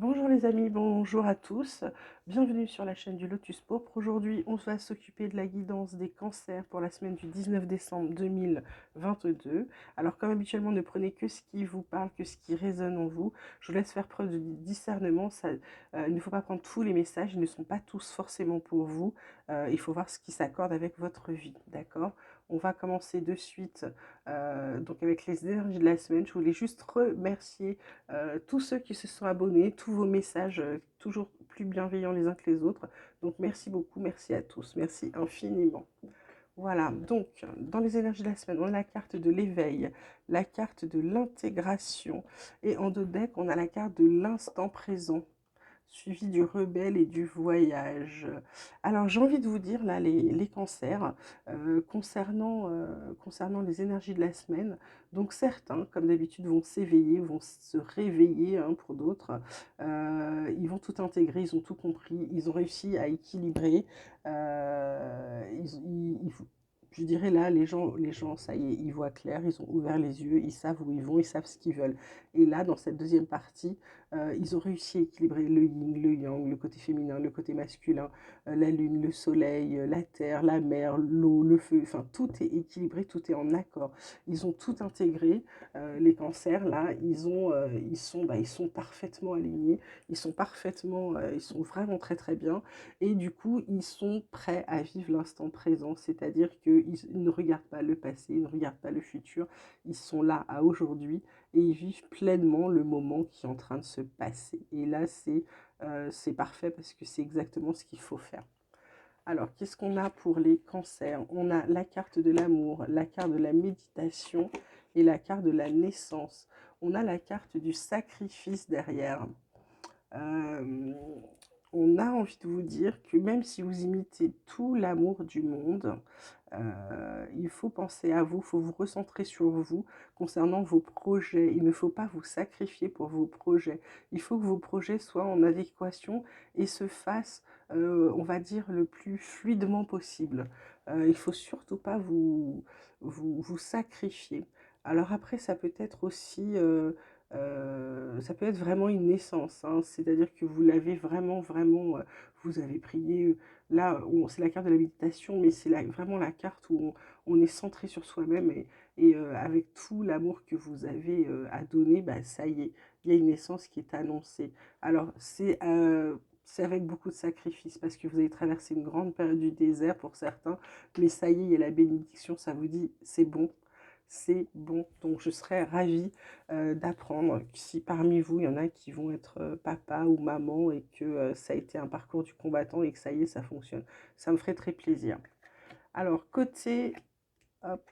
Bonjour les amis, bonjour à tous. Bienvenue sur la chaîne du Lotus Pourpre. Aujourd'hui, on va s'occuper de la guidance des cancers pour la semaine du 19 décembre 2022. Alors, comme habituellement, ne prenez que ce qui vous parle, que ce qui résonne en vous. Je vous laisse faire preuve de discernement. Il ne faut pas prendre tous les messages, ils ne sont pas tous forcément pour vous. Il faut voir ce qui s'accorde avec votre vie, d'accord? On va commencer de suite donc avec les énergies de la semaine. Je voulais juste remercier tous ceux qui se sont abonnés, tous vos messages toujours plus bienveillants les uns que les autres. Donc merci beaucoup, merci à tous, merci infiniment. Voilà, donc dans les énergies de la semaine, on a la carte de l'éveil, la carte de l'intégration et en dos de deck, on a la carte de l'instant présent suivi du rebelle et du voyage. Alors j'ai envie de vous dire là les cancers concernant les énergies de la semaine. Donc certains, comme d'habitude, vont s'éveiller, vont se réveiller pour d'autres. Ils vont tout intégrer, ils ont tout compris, ils ont réussi à équilibrer. Je dirais là, les gens, ça y est, ils voient clair, ils ont ouvert les yeux, ils savent où ils vont, ils savent ce qu'ils veulent. Et là, dans cette deuxième partie, ils ont réussi à équilibrer le yin, le yang, le côté féminin, le côté masculin, la lune, le soleil, la terre, la mer, l'eau, le feu, enfin tout est équilibré, tout est en accord. Ils ont tout intégré, les cancers là, ils sont parfaitement alignés, ils sont vraiment très très bien et du coup ils sont prêts à vivre l'instant présent, c'est-à-dire qu'ils ne regardent pas le passé, ils ne regardent pas le futur, ils sont là à aujourd'hui et ils vivent pleinement le moment qui est en train de se passer. Et là, c'est parfait parce que c'est exactement ce qu'il faut faire. Alors, qu'est-ce qu'on a pour les cancers? On a la carte de l'amour, la carte de la méditation et la carte de la naissance. On a la carte du sacrifice derrière. Euh, on a envie de vous dire que même si vous imitez tout l'amour du monde, il faut penser à vous, il faut vous recentrer sur vous concernant vos projets. Il ne faut pas vous sacrifier pour vos projets. Il faut que vos projets soient en adéquation et se fassent, on va dire, le plus fluidement possible. Il ne faut surtout pas vous sacrifier. Alors après, ça peut être aussi ça peut être vraiment une naissance, hein, c'est-à-dire que vous l'avez vraiment, vraiment, vous avez prié, là, c'est la carte de la méditation, mais c'est vraiment la carte où on est centré sur soi-même et avec tout l'amour que vous avez à donner, bah, ça y est, il y a une naissance qui est annoncée. Alors, c'est avec beaucoup de sacrifices parce que vous avez traversé une grande période du désert pour certains, mais ça y est, il y a la bénédiction, ça vous dit, c'est bon. C'est bon, donc je serais ravie d'apprendre si parmi vous, il y en a qui vont être papa ou maman et que ça a été un parcours du combattant et que ça y est, ça fonctionne. Ça me ferait très plaisir. Alors, côté hop,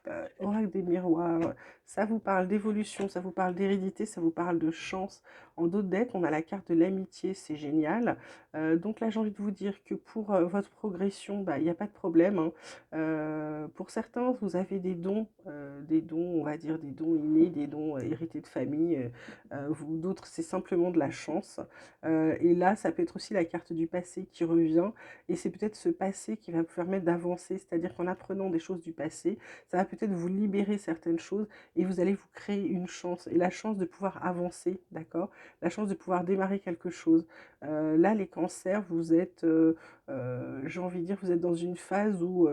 oracle des miroirs, ça vous parle d'évolution, ça vous parle d'hérédité, ça vous parle de chance. En dos de deck, on a la carte de l'amitié, c'est génial. Donc là, j'ai envie de vous dire que pour votre progression, bah, il n'y a pas de problème, hein. Pour certains, vous avez des dons, on va dire des dons innés, des dons hérités de famille. D'autres, c'est simplement de la chance. Et là, ça peut être aussi la carte du passé qui revient. Et c'est peut-être ce passé qui va vous permettre d'avancer, c'est-à-dire qu'en apprenant des choses du passé, ça va peut-être vous libérer certaines choses et vous allez vous créer une chance. Et la chance de pouvoir avancer, d'accord? La chance de pouvoir démarrer quelque chose. Là, les cancers, vous êtes, j'ai envie de dire, vous êtes dans une phase où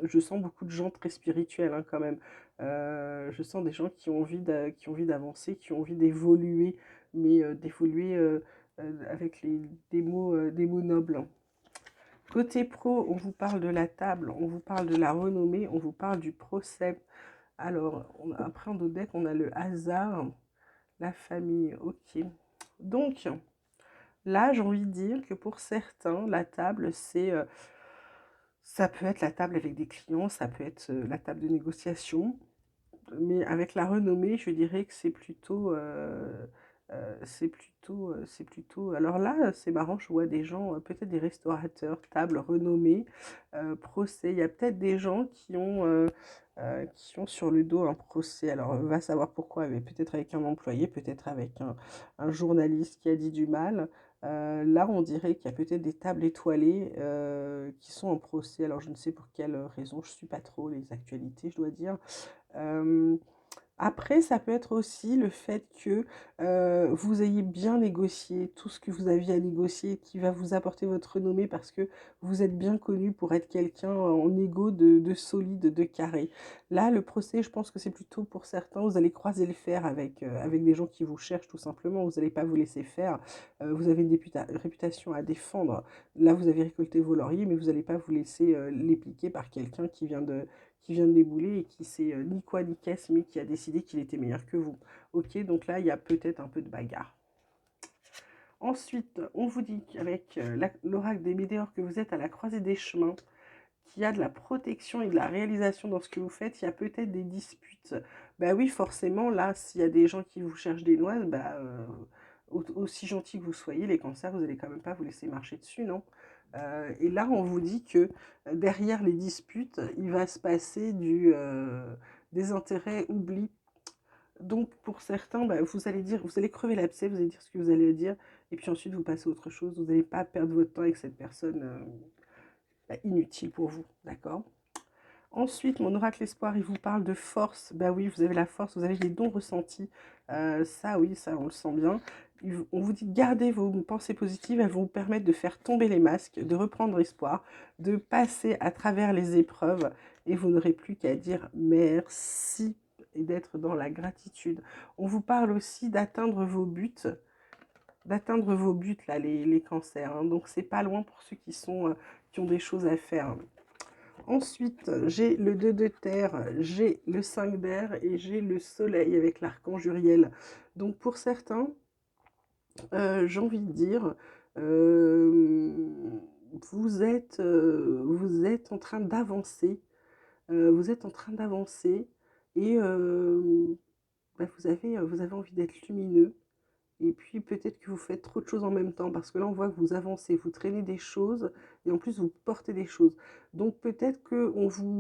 je sens beaucoup de gens très spirituels hein, quand même. Je sens des gens qui ont envie d'avancer, qui ont envie d'évoluer, mais d'évoluer avec des mots nobles, hein. Côté pro, on vous parle de la table, on vous parle de la renommée, on vous parle du procès. Alors, après en dos de deck, on a le hasard, la famille, ok. Donc, là, j'ai envie de dire que pour certains, la table, ça peut être la table avec des clients, ça peut être la table de négociation, mais avec la renommée, je dirais que c'est plutôt. Alors là, c'est marrant, je vois des gens, peut-être des restaurateurs, tables renommées, procès. Il y a peut-être des gens qui ont sur le dos un procès. Alors, va savoir pourquoi, mais peut-être avec un employé, peut-être avec un journaliste qui a dit du mal. Là, on dirait qu'il y a peut-être des tables étoilées qui sont en procès. Alors, je ne sais pour quelle raison, je ne suis pas trop les actualités, je dois dire. Euh, Après, ça peut être aussi le fait que vous ayez bien négocié tout ce que vous aviez à négocier qui va vous apporter votre renommée parce que vous êtes bien connu pour être quelqu'un en égo de solide, de carré. Là, le procès, je pense que c'est plutôt pour certains, vous allez croiser le fer avec des gens qui vous cherchent tout simplement, vous n'allez pas vous laisser faire. Vous avez une réputation à défendre. Là, vous avez récolté vos lauriers, mais vous n'allez pas vous laisser les piquer par quelqu'un qui vient de débouler et qui sait ni quoi ni qu'est-ce, mais qui a décidé qu'il était meilleur que vous. Ok, donc là, il y a peut-être un peu de bagarre. Ensuite, on vous dit qu'avec l'oracle des météores que vous êtes à la croisée des chemins, qu'il y a de la protection et de la réalisation dans ce que vous faites, il y a peut-être des disputes. Bah oui, forcément, là, s'il y a des gens qui vous cherchent des noises, aussi gentil que vous soyez, les cancers, vous n'allez quand même pas vous laisser marcher dessus, non? Et là, on vous dit que derrière les disputes, il va se passer des intérêts, oubli. Donc, pour certains, vous allez dire, vous allez crever l'abcès, vous allez dire ce que vous allez dire, et puis ensuite, vous passez à autre chose. Vous n'allez pas perdre votre temps avec cette personne inutile pour vous, d'accord? Ensuite, mon oracle espoir, il vous parle de force. Bah oui, vous avez la force, vous avez les dons ressentis. Ça, oui, ça, on le sent bien. On vous dit gardez vos pensées positives, elles vont vous permettre de faire tomber les masques, de reprendre espoir, de passer à travers les épreuves, et vous n'aurez plus qu'à dire merci et d'être dans la gratitude. On vous parle aussi d'atteindre vos buts, là, les cancers. Hein. Donc, c'est pas loin pour ceux qui ont des choses à faire. Ensuite, j'ai le 2 de terre, j'ai le 5 d'air et j'ai le soleil avec l'archange Uriel. Donc pour certains, j'ai envie de dire, euh, vous êtes en train d'avancer, vous êtes en train d'avancer et vous avez envie d'être lumineux. Et puis peut-être que vous faites trop de choses en même temps, parce que là on voit que vous avancez, vous traînez des choses, et en plus vous portez des choses. Donc peut-être que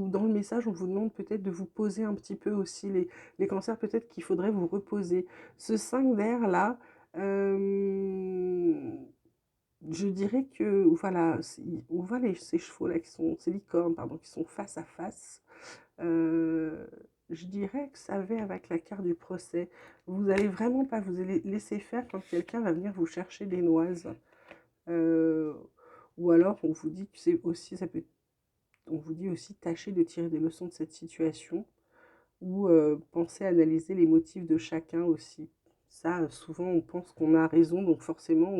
dans le message, on vous demande peut-être de vous poser un petit peu aussi les cancers, peut-être qu'il faudrait vous reposer. Ce 5 d'air là, je dirais que voilà, on voit ces chevaux là ces licornes, pardon, qui sont face à face. Euh, je dirais que ça va avec la carte du procès. Vous allez vraiment pas vous laisser faire quand quelqu'un va venir vous chercher des noises. Euh, ou alors on vous dit que c'est aussi, on vous dit aussi tâchez de tirer des leçons de cette situation ou pensez à analyser les motifs de chacun aussi. Ça, souvent, on pense qu'on a raison, donc forcément,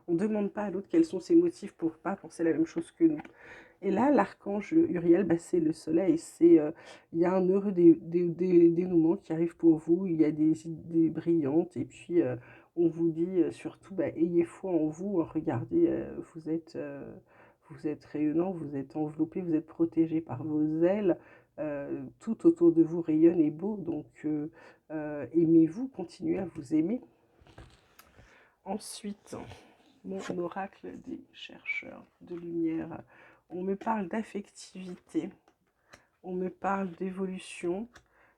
on demande pas à l'autre quels sont ses motifs pour pas penser la même chose que nous. Et là, l'archange Uriel, c'est le soleil. Il y a un heureux dénouement qui arrive pour vous. Il y a des idées brillantes. Et puis, on vous dit surtout, ayez foi en vous. Regardez, vous êtes rayonnant, vous êtes enveloppé, vous êtes protégé par vos ailes. Tout autour de vous rayonne et beau. Donc, aimez-vous, continuez à vous aimer. Ensuite, mon oracle des chercheurs de lumière. On me parle d'affectivité, on me parle d'évolution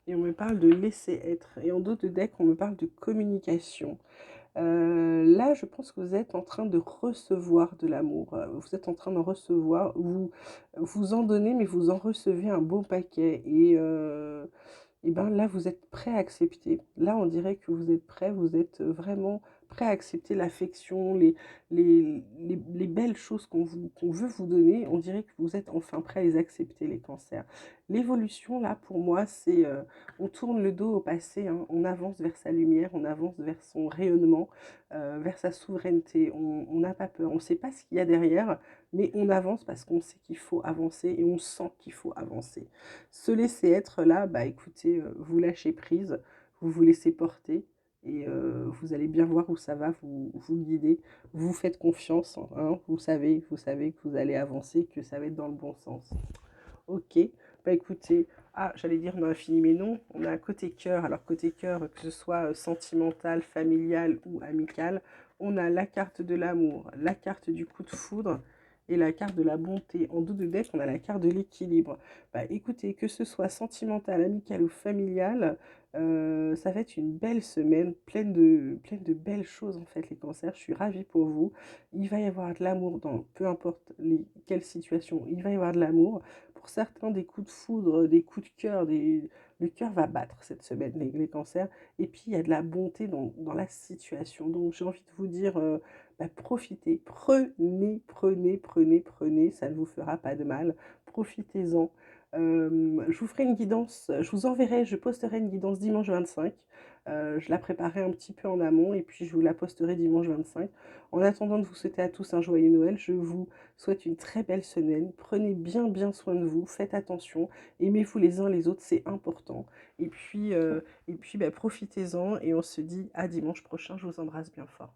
et on me parle de laisser être. Et en dos de deck, on me parle de communication. Là, je pense que vous êtes en train de recevoir de l'amour. Vous êtes en train de recevoir, vous en donnez, mais vous en recevez un beau paquet. Et ben là, vous êtes prêt à accepter. Là, on dirait que vous êtes prêt, vous êtes vraiment prêt à accepter l'affection, les belles choses qu'on veut vous donner. On dirait que vous êtes enfin prêt à les accepter, les cancers. L'évolution, là, pour moi, on tourne le dos au passé, hein. On avance vers sa lumière, on avance vers son rayonnement, vers sa souveraineté. On n'a pas peur, on ne sait pas ce qu'il y a derrière, mais on avance parce qu'on sait qu'il faut avancer et on sent qu'il faut avancer. Se laisser être là, écoutez, vous lâchez prise, vous vous laissez porter et vous allez bien voir où ça va vous guider. Vous faites confiance, hein, vous savez que vous allez avancer, que ça va être dans le bon sens. Ok, écoutez, j'allais dire on a fini, mais non, on a côté cœur. Alors côté cœur, que ce soit sentimental, familial ou amical, on a la carte de l'amour, la carte du coup de foudre et la carte de la bonté. En dos de deck, on a la carte de l'équilibre. Écoutez, que ce soit sentimental, amical ou familial, ça va être une belle semaine pleine de belles choses en fait, les cancers. Je suis ravie pour vous. Il va y avoir de l'amour dans peu importe quelle situation, il va y avoir de l'amour. Pour pour certains des coups de foudre, des coups de cœur, le cœur va battre cette semaine, les cancers. Et puis, il y a de la bonté dans la situation. Donc, j'ai envie de vous dire, bah, profitez, prenez, ça ne vous fera pas de mal. Profitez-en. Je vous ferai une guidance, je vous enverrai, je posterai une guidance dimanche 25. Je la préparerai un petit peu en amont et puis je vous la posterai dimanche 25. En attendant de vous souhaiter à tous un joyeux Noël, je vous souhaite une très belle semaine. Prenez bien soin de vous, faites attention, aimez-vous les uns les autres, c'est important. Et puis, bah, profitez-en et on se dit à dimanche prochain. Je vous embrasse bien fort.